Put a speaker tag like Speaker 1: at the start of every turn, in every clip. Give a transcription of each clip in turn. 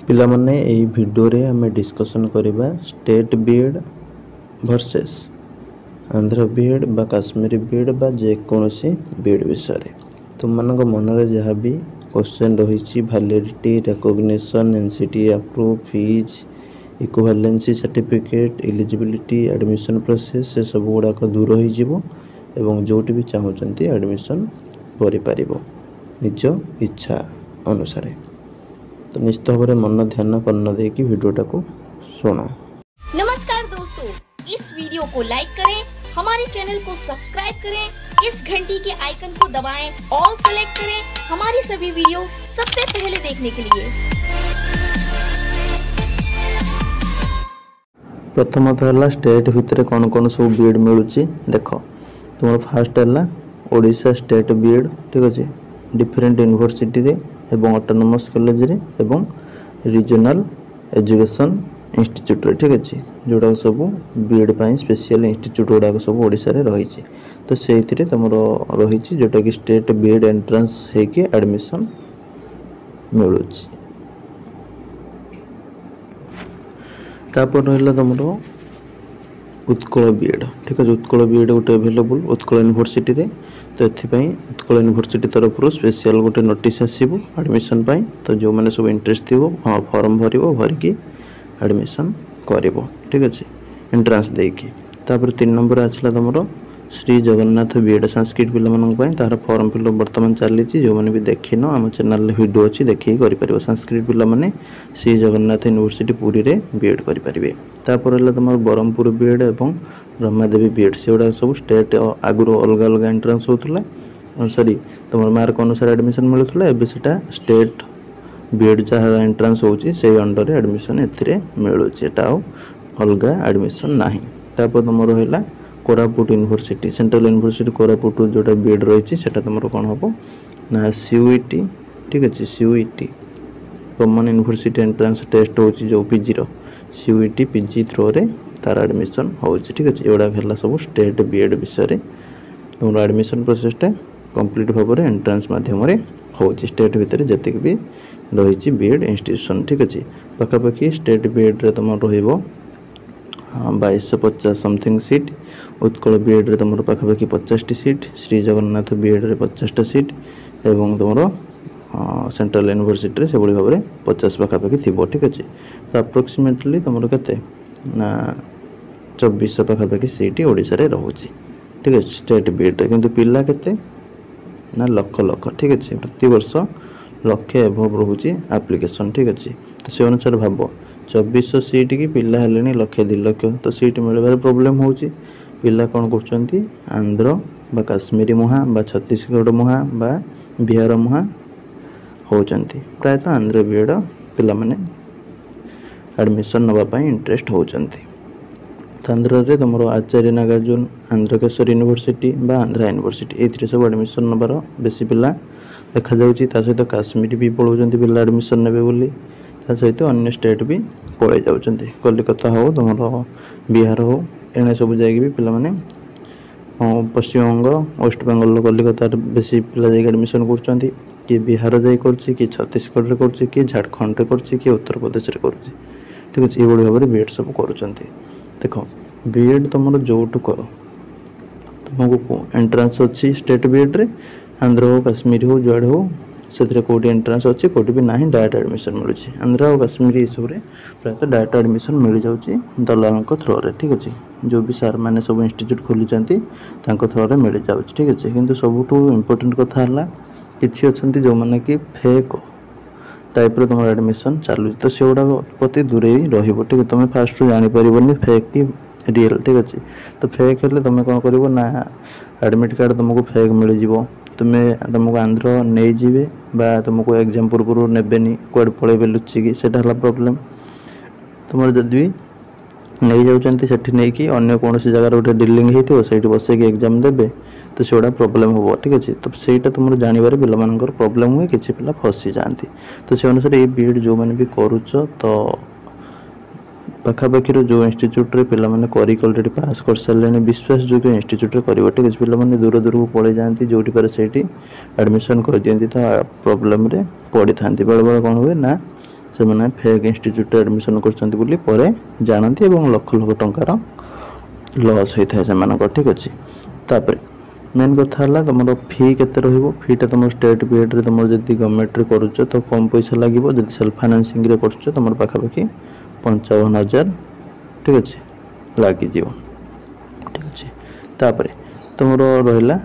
Speaker 1: पिला माने एही वीडियो रे हमें डिस्कशन करबा state BEd versus Andhra BEd बा काश्मीरी बीएड बा जे कोनोसी बीएड विषय रे तुम मानक मन रे जहा भी क्वेश्चन रही validity recognition NCT approve fees equivalency certificate eligibility admission process से सब गुड़ाक दूर हो जीवो एवं जोटी भी चाहूचंती एडमिशन करि परिबो निज इच्छा अनुसार। तो निश्चित भाव में मन ध्यान करना दे कि वीडियोटा को सुनो।
Speaker 2: नमस्कार दोस्तों, इस वीडियो को लाइक करें, हमारे चैनल को सब्सक्राइब करें, इस घंटी के आइकन को दबाएं, ऑल सेलेक्ट करें हमारी सभी वीडियो सबसे पहले देखने के लिए।
Speaker 1: प्रथमतः है स्टेट भितर कौन कौन सब बीएड मिलूची देख तुम फास्ट है ओडिशा स्टेट बीएड ठीक अच्छे डिफरेंट यूनिवर्सिटी रे एवं ऑटोनोमस कॉलेज रे एवं रीजनल एजुकेशन इंस्टीट्यूट रे ठीक अच्छे जोड़ा सब बीएड पाई स्पेशल इंस्टीट्यूट गुड़ाक सब ओडिशा रे रही तो से तुम रही जोटा कि स्टेट बीएड एंट्रेंस होके एडमिशन मिलूँ। तापर रहा तुम उत्कल बीएड ठीक है उत्कल बीएड गोटे अवेलेबल उत्कल यूनिवर्सिटी रे तो ये उत्कल यूनिवर्सिटी तरफ स्पेशल गोटे नोटिस आसो एडमिशन पाई तो जो मैंने सब इंटरेस्ट थी हाँ फॉर्म भरिकी एडमिशन कर ठीक अच्छे एंट्रांस देकी। तापर 3 नंबर आसला तुम श्री जगन्नाथ बीएड संस्कृत पिला तार फॉर्म फिलअप बर्तमान चली जो मैंने भी देखिन आम चैनल वीडियो अच्छी देखिए करें संस्कृत पिला श्री जगन्नाथ यूनिवर्सिटी पुरी रे बीएड करेंगे। तापर है तुम ब्रह्मपुर बीएड और रमादेवी बीएड से गुड़ा सब स्टेट आगुरी अलग अलग एंट्रांस होता सॉरी तुम मार्क अनुसार एडमिशन मिलूला एवं से स्टेट बीएड जहाँ एंट्रांस होची से अंडर एडमिशन ए मिलूँ अलग एडमिशन ना। तापर तुम रहा Koraput university central university Koraput जोटा बीएड रही है तुम कौन हम ना सीयूईटी ठीक अच्छे CUET common university entrance test हो जो पीजी सीयूईटी पीजी थ्रो रे तार एडमिशन हो ठीक अच्छे एगुड़ा है सब स्टेट बीएड विषय तुम एडमिशन प्रोसेसटा कंप्लीट भाव में एंट्रांस मध्यम हो स्टेट भितर जी भी रही बीएड इंस्टीट्यूशन ठीक अच्छे पाखापाखि स्टेट बीएड रे तुम रही 2250 समथिंग सीट उत्कल बीएड रे तुम पाखापाखि 50 सीट श्री जगन्नाथ बीएड रे 50 सीट एवं तुम सेंट्रल यूनिवर्सिटी से भाव में 50 पाखापाखि थी ठीक अच्छे तो अप्रोक्सीमेटली तुम के ना 2400 पाखापाखि सीट ओडिशा रे रोचे ठीक है स्टेट बीएड किंतु पिला केते ना लक्ष लक्ष ठीक अच्छे प्रति वर्ष लक्षे एभव रोचे एप्लिकेशन ठीक अच्छे तो से अनुसार भाव 2400 सीट की पिला हेले लक्षे 2 लक्ष तो सीट मिलबार प्रोब्लेम होची पिला कौन कर आंध्र बा काश्मीरी मुहा बा छत्तीसगढ़ मुहा बा बिहार मुहा होचंती प्रायतः आंध्र बीएड पिला माने एडमिशन नवापाई इंटरेस्ट होचंती। आंध्र रे तुम आचार्य नागार्जुन आंध्रकेश्वर यूनिवर्सिटी बा आंध्रा यूनिवर्सिटी ए सब एडमिशन नबार बेसी पिला देखा जाउची सहित काश्मीरी भी पढ़ाऊँ पिला एडमिशन ने बोली सहित अन्य स्टेट भी पड़े जाऊँच कलिकता हो तुम बिहार हो एने सब जाकि भी पिला माने पश्चिमबंग वेस्ट बेंगल कलिकता बेसी पिला जाकि एडमिशन कर किए बिहार जाए कि छत्तीसगढ़ रे कर कि झारखंड रे कर कि उत्तर प्रदेश रे कर ठीक अच्छे ये भाव में बीएड सब कर देख बीएड तुम जोटू कर तुमको एंट्रांस अच्छी स्टेट बीएड रे आंध्र हो काश्मीर हो जुआड़े हो से कौटी एंट्रांस अच्छी कौटी भी ना डायरेक्ट एडमिशन मिलूँ आंध्र और काश्मीर सब प्रायतः डायरेक्ट एडमिशन मिल जाऊँगी दलाल थ्रो रे ठीक अच्छे जो भी सार मैंने सब इंस्टीट्यूट खोली थ्रो रे मिल जाऊँ ठीक अच्छे किंतु सबुठ इम्पोर्टेंट कथा है किसी अच्छा जो मैंने कि फेक टाइप रो तुम एडमिशन चलू तो से गुड़ा प्रति दूरे ही रही ठीक है तुम फास्ट जापर फेक कि रियल ठीक अच्छे तो फेक हेल्ले तुम कौन कर ना एडमिट कार्ड तुमको फेक मिल जाव तुमको आंध्र नहीं जीवे बा तुमको एग्जाम पूर्व नेबेनी कौड़ पलैबे लुचिकी से प्रोब्लेम तुम जदि नहीं जाऊँच से नहीं कि अन्य कौन जगार गोटे डिलिंग होती से बसैक एग्जाम देवे तो से प्रोब्लेम हम ठीक अच्छे तो सहीटा तुम जानवर पिला प्रोब्लेम हुए किसी पिला फसी जाती तो से अनुसार ये बीएड जो मैंने भी करुच तो पाखापाखि जो इंस्टीट्यूट रे पिला माने करिक ऑलरेडी पास कर सारे विश्वास योग्य इंस्टीट्यूट रे करिवो ठीक है पिला माने दूर दूर को पड़े जाती जोटी पर सेठी एडमिशन कर दियंती तो प्रॉब्लम रे पड़ी थांती बेले बेले कौन हुए ना से मैंने फेक इंस्टीट्यूट एडमिशन करछंती बोली परे जानती एवं लक्ष लक्ष टंकार लॉस होता है से ठीक अच्छे। तापर मेन कथा है तुम फी केते रहिबो फीटा तुम स्टेट बीएड रे तुम जदि गवर्नमेंट रे करूछ तो कम पैसा लागिबो जदि सेल्फ फाइनेंसिंग रे करूछ तुम पाखापाखि 55,000 ठीक अच्छे लगी ठीक अच्छे। तापर तुम रहा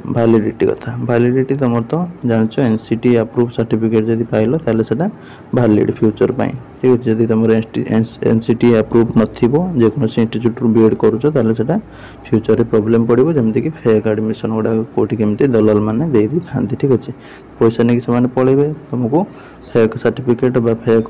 Speaker 1: वैलिडिटी कथा वैलिडिटी तुम तो जानच एनसीटी अप्रूव सर्टिफिकेट जब पाइल ताले सेटा वैलिड फ्यूचर पाई ठीक है। जदि तुम एनसीटी अप्रूव नथिबो जेकोसी इंस्टीट्यूट रू बीएड करूछ ताले सेटा फ्यूचर रे प्रॉब्लम पड़िबो जेमति कि फेक एडमिशन गुडा कोठी केमति दलाल माने दे दी थांती ठीक अच्छे। पैसा नहीं से माने पळेबे तुमको फेक सर्टिफिकेट बा फेक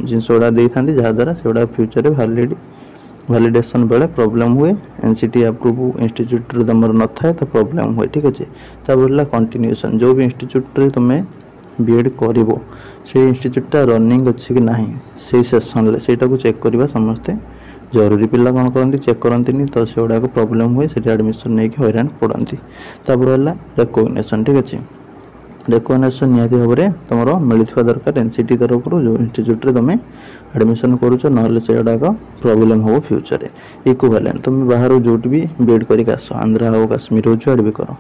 Speaker 1: जिनस गुडा दे थांती जहा द्वारा सेडा फ्यूचर रे वैलिडेशन बेले प्रॉब्लम हुए एनसीटी अप्रूव इंस्टीट्यूट रे तुम न थाए तो प्रॉब्लम हुए ठीक अच्छे। तापर कंटिन्यूएशन जो भी इंस्टीट्यूट रे तुम बीएड करिवो से इंस्टीट्यूटा रनिंग अच्छी कि नहीं से सेशन ले सेटा को चेक करवा समस्ते जरूरी पिला कौन करती चेक करती तो से गुड़ा प्रॉब्लम हुए से एडमिशन नहीं कि हैरान पड़ती। तापर है रिकग्निशन ठीक अच्छे। रिकग्निशन निहाती भाव में तुम मिलता दरकार एनसीटी तरफ जो इंस्टीट्यूट रे तुम एडमिशन करुच ना से गुड़ाक प्रॉब्लम हो फ्यूचर रे। इक्विवेलेंट तुम बाहर जो भी बीएड करके आस आंध्रा हो काश्मीर हो जुआड़ भी कर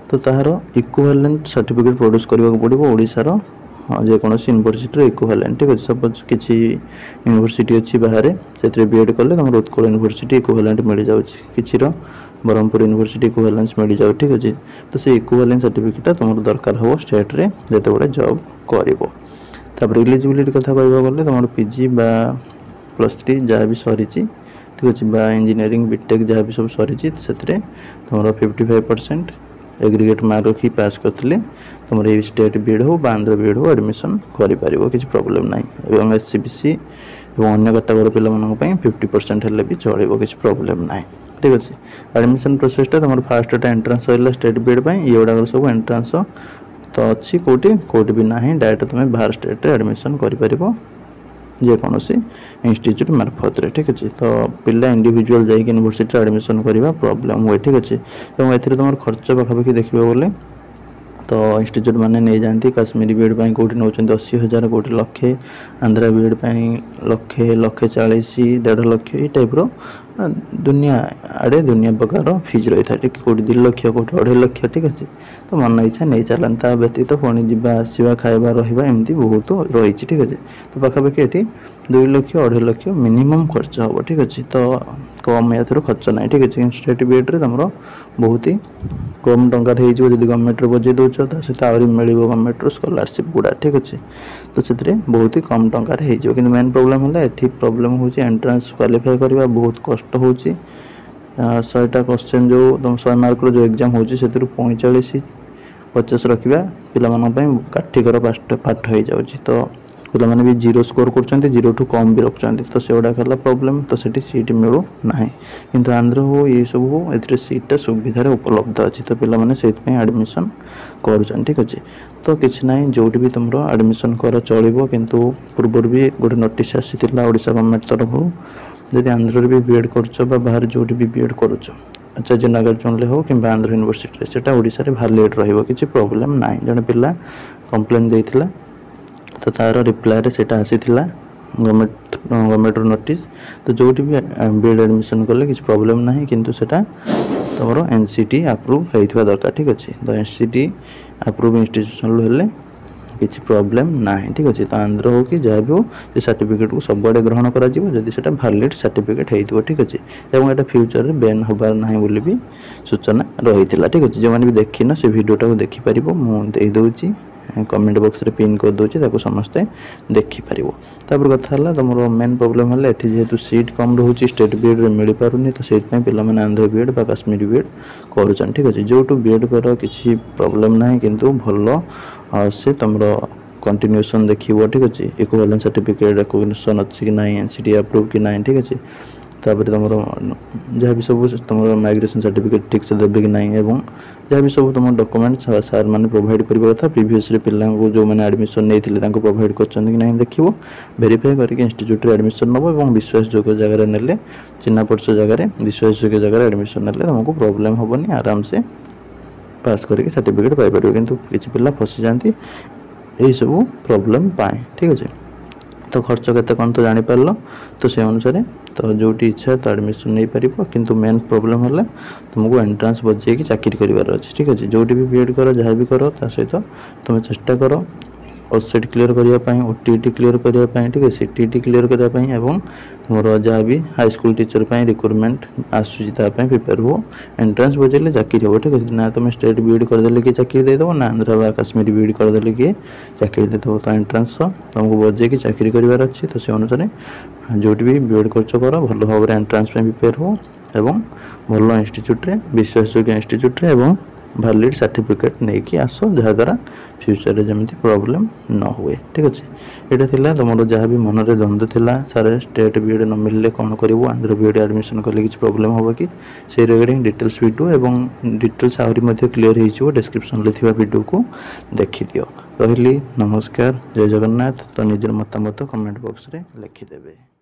Speaker 1: तो तार इक्विवेलेंट सर्टिफिकेट प्रोड्यूस करने को पड़ो ओडिशार जेकोसी यूनिवर्सिटी इक्विवेलेंट ठीक अच्छे। सपोज किसी यूनिवर्सिटी अच्छी बाहर से बीएड कले तुम उत्कल यूनिवर्सिटी इक्विवेलेंट मिल जाऊँ किसी ब्रह्मपुर यूनिवर्सिटी इक्विवेलेंस मिल जाए ठीक अच्छे। तो से इक्विवेलेंट सर्टिफिकेट तुम दरकार हो स्टेट रे जिते बड़े जॉब कर। इलिजिबिलिटी कथा कह गले तुम पीजी बा +3 जहाँ भी सरी ठीक अच्छे बा इंजीनियरिंग बीटेक जहाँ भी सब सरी से तुम 55% एग्रीगेट मार्क रखी पास करते तुम ये स्टेट बीएड हो आंध्र बीएड हो एडमिशन कर किसी प्रॉब्लम ना। एससीबीसी और अन्य कैटेगरी पिला 50% हेल्ले भी चलो किसी प्रॉब्लम ना ठीक अच्छे। एडमिशन प्रोसेसटा तुम फास्ट एंट्रांस रहा स्टेट बीएड ये गुड़ाक सब एंट्रांस तो अच्छी कौटी भी ना डायरेक्ट तुम बाहर स्टेट रे एडमिशन कर जेकोसी इंस्टीट्यूट मार्फत रे ठीक अच्छे। तो पिला इंडिविजुअल जाइए यूनिवर्सिटी एडमिशन करवा प्रॉब्लम हुए ठीक अच्छे। ए तुम खर्च पाखापाखि देखा बोले तो इंस्टीट्यूट मैंने नहीं जाती काश्मीरी बीएड कौटी नौ 80,000 कौटी लक्षे आंध्रा बीएड लक्षे 140 1.5 लाख ये टाइप दुनिया आड़े दुनिया प्रकार फीज रही था ठीक कौटी 2 लाख कौटी 2.5 लाख ठीक अच्छे। तो मन इच्छा नहीं चलान ता व्यतीत पुणी जा आसवा खाଇବା रहा एमती बहुत रही ठीक अच्छे। तो पाखापाखि ये 2 लाख 2.5 लाख मिनिमम खर्च हम ठीक अच्छे। तो कम या खर्च ना ठीक अच्छे। स्टेट बीएड रे तुम बहुत ही कम टंकार हो गवर्नमेंट रे बजे दौच सहित आहरी मिल गवर्नमेंट स्कॉलरशिप गुड़ा ठीक अच्छे। तो से बहुत ही कम टंकार हो मेन प्रॉब्लम है ये प्रॉब्लम हो एंट्रांस क्वालिफाई करवा बहुत कष्ट हो 100टा क्वेश्चन जो तुम 100 मार्क जो एग्जाम हो 45-50 रखा पिला काठिकर पाठ हो जाऊँगी। तो पिला भी 0 स्कोर कर 0 ठू कम भी रखुच्च तो से गुड़ाक प्रॉब्लम तो से सीट मिलू ना कि आंध्र हो ये सब हो ए सीटा सुविधार उपलब्ध अच्छी तो पिला से एडमिशन कर ठीक अच्छे। तो किसी ना जो भी तुम एडमिशन कर चलो किंतु पूर्व भी गोटे नोटिस आसीला ओडिशा गवर्नमेंट तरफ जदि आंध्र भी बीएड कर बाहर जो भी बीएड करुच आचार्य नागार्जुन हो कि आंध्र यूनिवर्सिटी से ओडिशा वैलिड रही प्रॉब्लम ना। जड़े पिला कंप्लेन देता तो तार रिप्लाय सेटा आसीला गवर्नमेंट नोटिस तो जो भी बीएड एडमिशन कले किसी प्रॉब्लम ना किंतु सेटा तुम एनसीटी अप्रूव होता दरकार ठीक अच्छे। तो एनसीटी अप्रूव इंस्टीट्यूशन हेल्ले किसी प्रॉब्लम ना ठीक अच्छे। तो आंध्र हो कि जहाँ भी हो सर्टिफिकेट को सबुआड़े ग्रहण कर वैलिड सर्टिफिकेट हो ठीक अच्छे। और यहाँ फ्यूचर में बैन होबार ना बोली भी सूचना रही ठीक अच्छे। जो मैंने भी देखिन से वीडियोटा को देखिपर मुझे देदे कमेंट बॉक्स रे पिन कर दूसरी समस्ते देखिपर। तापर कथा है तुम मेन प्रॉब्लम है ये जेहेतु सीट कम रोचे स्टेट बीएड रे मिल पारुनी तो से पे आंध्र बीएड बा काश्मीरी बीएड करुँच ठीक अच्छे। जो बीएड कर किसी प्रॉब्लम ना किंतु भल से तुम कंटिन्यूएशन देखिए ठीक अच्छे। इक्विवेलेंट सर्टिफिकेट रिकग्निशन अच्छी कि ना एनसीटी अप्रूव कि ना ठीक अच्छे। तापर तुम जहाँ भी सब तुम माइग्रेशन सर्टिफिकेट ठीक से देवे कि ना एवं जहाँ भी सब तुम डॉक्यूमेंट सार मैंने प्रोवाइड करवा कथा प्रीवियस पिला जो मैंने एडमिशन नहीं प्रोवाइड कर देखो वेरीफाई करके इंस्टीट्यूट रे एडमिशन नब और विश्वासयोग्य जगह ने चिन्ह परिचय जगह विश्वासयोग्य जगह एडमिशन ने तुमको प्रॉब्लम हेनी आराम से पास करके सर्टिफिकेट पाइपर किंतु किसी पिला फसी जाती यही सब प्रॉब्लम पाए ठीक अच्छे। तो खर्च केते कौन तो जानी पारलो तो से अनुसार तो जोटी इच्छा तो एडमिशन नहीं पारिबो किंतु मेन प्रॉब्लम हला तुमको एंट्रेंस बजे की चाकरी करिवार अछि ठीक अछि जोटी भी बीएड करो जहाँ भी करो ता सहित तुम चेष्टा करो ओसेट क्लियर करिया पई ओटीटी क्लियर करिया पई ठीक है सीटीटी क्लियर करिया पई एवं मोर जहाँ भी हाई स्कूल टीचर पई रिक्रूटमेंट आसुची ता पई प्रिपेयर हो एंट्रेंस बजेले चाकरी हो ठीक है ना तुम स्टेट बीएड कर देले कि चाकरी दे दो ना आंध्र बा काश्मीर बीएड कर देले कि चाकरी दे दो तो एंट्रेंस तुमको बजे की चाकरी करिवार अछि तो से अनुसार जोटी भी बीएड करछ करो भलो भाव एंट्रेंस पई प्रिपेयर हो एवं भलो इंस्टीट्यूट रे विश्वासयोग्य इंस्टीट्यूट रे एवं वैलिड सर्टिफिकेट नहीं कि आस जहाँ द्वारा फ्यूचर रे जमी प्रॉब्लम न हुए ठीक अच्छे यहाँ थिला तुम जहाँ भी मन में द्वंद्व थिला सारे स्टेट बीएड न मिलले कौन करूँ आंध्र बीएड एडमिशन कले किसी प्रॉब्लम हम कि से रिगार्डिंग डिटेल्स वीडियो एवं डिटेल्स आहरी क्लियर हो डिस्क्रिप्शन थी वीडियो को देखी दियो रही नमस्कार जय जगन्नाथ तो निजर मतामत कमेंट बॉक्स रे लिखिदेवे।